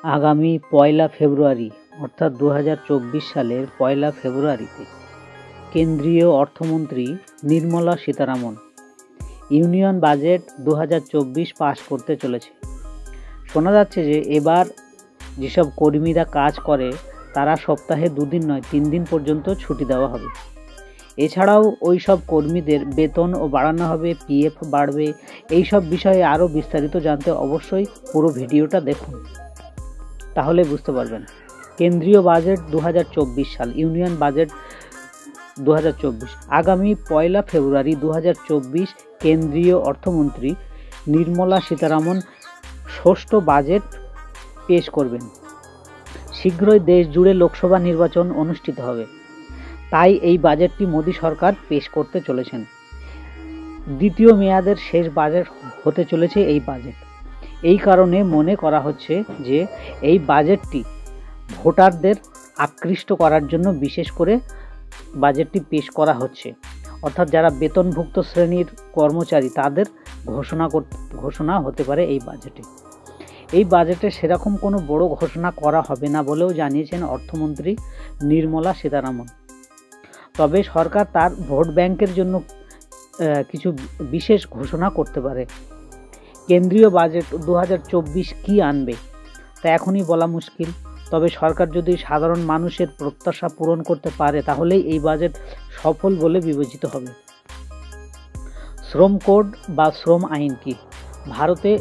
আগামী ১লা ফেব্রুয়ারি অর্থাৎ ২০২৪ সালের ১লা ফেব্রুয়ারিতে কেন্দ্রীয় অর্থমন্ত্রী Nirmala Sitharaman union budget ২০২৪ pass করতে চলেছে। শোনা যাচ্ছে যে এবার যেসব কর্মীরা কাজ করে তারা সপ্তাহে ২ দিন নয় ৩ দিন পর্যন্ত ছুটি দেওয়া হবে। এছাড়াও ওই সব কর্মীদের বেতনও বাড়ানো হবে, পিএফ বাড়বে। এই সব বিষয়ে আরও বিস্তারিত জানতে অবশ্যই পুরো ভিডিওটা দেখুন, তাহলে বুঝতে পারবেন। কেন্দ্রীয় বাজেট ২০২৪ সাল, ইউনিয়ন বাজেট ২০২৪। আগামী ১লা ফেব্রুয়ারি ২০২৪ কেন্দ্রীয় অর্থমন্ত্রী নির্মলা সীতারামন ষষ্ঠ বাজেট পেশ করবেন। শীঘ্রই দেশ জুড়ে লোকসভা নির্বাচন অনুষ্ঠিত হবে, তাই এই বাজেটটি মোদী সরকার পেশ করতে চলেছেন। দ্বিতীয় মেয়াদের শেষ বাজেট হতে চলেছে এই বাজেট। এই কারণে মনে করা হচ্ছে যে এই বাজেটটি ভোটারদের আকৃষ্ট করার জন্য বিশেষ করে বাজেটটি পেশ করা হচ্ছে। অর্থাৎ যারা বেতনভুক্ত শ্রেণীর কর্মচারী তাদের ঘোষণা হতে পারে এই বাজেটে। এই বাজেটে সেরকম কোনো বড় ঘোষণা করা হবে না বলেও জানিয়েছেন অর্থমন্ত্রী নির্মলা সীতারামন। তবে সরকার তার ভোট ব্যাংকের জন্য কিছু বিশেষ ঘোষণা করতে পারে। কেন্দ্রীয় বাজেট ২০২৪ কী আনবে তা এখনই বলা মুশকিল। তবে সরকার যদি সাধারণ মানুষের প্রত্যাশা পূরণ করতে পারে তাহলেই এই বাজেট সফল বলে বিবেচিত হবে। শ্রম কোড বা শ্রম আইন কি? ভারতে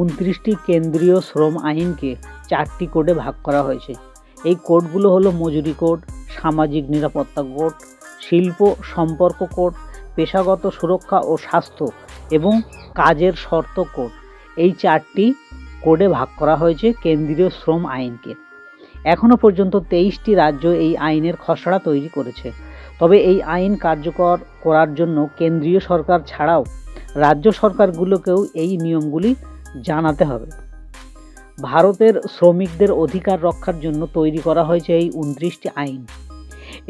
২৯টি কেন্দ্রীয় শ্রম আইনকে ৪টি কোডে ভাগ করা হয়েছে। এই কোডগুলো হলো মজুরি কোড, সামাজিক নিরাপত্তা কোড, শিল্প সম্পর্ক কোড, পেশাগত সুরক্ষা ও স্বাস্থ্য এবং কাজের শর্ত কোড। এই ৪টি কোডে ভাগ করা হয়েছে কেন্দ্রীয় শ্রম আইনকে। এখনও পর্যন্ত ২৩টি রাজ্য এই আইনের খসড়া তৈরি করেছে। তবে এই আইন কার্যকর করার জন্য কেন্দ্রীয় সরকার ছাড়াও রাজ্য সরকারগুলোকেও এই নিয়মগুলি জানাতে হবে। ভারতের শ্রমিকদের অধিকার রক্ষার জন্য তৈরি করা হয়েছে এই ২৯টি আইন।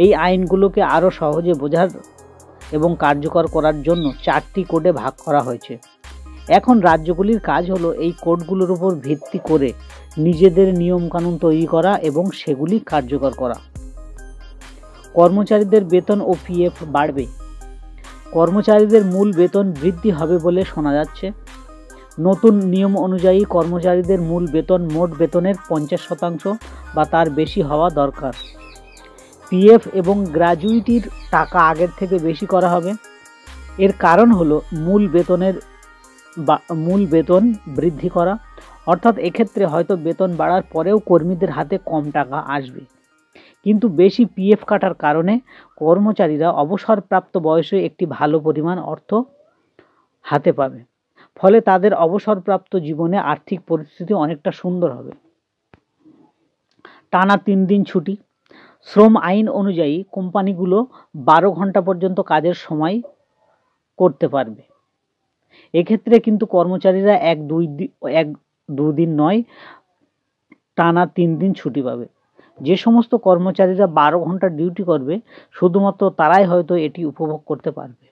এই আইনগুলোকে আরও সহজে বোঝার এবং কার্যকর করার জন্য ৪টি কোডে ভাগ করা হয়েছে। এখন রাজ্যগুলির কাজ হলো এই কোডগুলোর উপর ভিত্তি করে নিজেদের নিয়মকানুন তৈরি করা এবং সেগুলি কার্যকর করা। কর্মচারীদের বেতন ও পিএফ বাড়বে। কর্মচারীদের মূল বেতন বৃদ্ধি হবে বলে শোনা যাচ্ছে। নতুন নিয়ম অনুযায়ী কর্মচারীদের মূল বেতন মোট বেতনের ৫০% বা তার বেশি হওয়া দরকার। পিএফ এবং গ্র্যাজুইটির টাকা আগের থেকে বেশি করা হবে। এর কারণ হলো মূল বেতন বৃদ্ধি করা। অর্থাৎ এক্ষেত্রে হয়তো বেতন বাড়ার পরেও কর্মীদের হাতে কম টাকা আসবে, কিন্তু বেশি পিএফ কাটার কারণে কর্মচারীরা অবসরপ্রাপ্ত বয়সে একটি ভালো পরিমাণ অর্থ হাতে পাবে। ফলে তাদের অবসরপ্রাপ্ত জীবনে আর্থিক পরিস্থিতি অনেকটা সুন্দর হবে। টানা ৩ দিন ছুটি। শ্রম আইন অনুযায়ী কোম্পানিগুলো ১২ ঘন্টা পর্যন্ত কাজের সময় করতে পারবে। এক্ষেত্রে কিন্তু কর্মচারীরা ১-২ দিন নয়, টানা ৩ দিন ছুটি পাবে। যে সমস্ত কর্মচারীরা ১২ ঘন্টা ডিউটি করবে শুধুমাত্র তারাই হয়তো এটি উপভোগ করতে পারবে।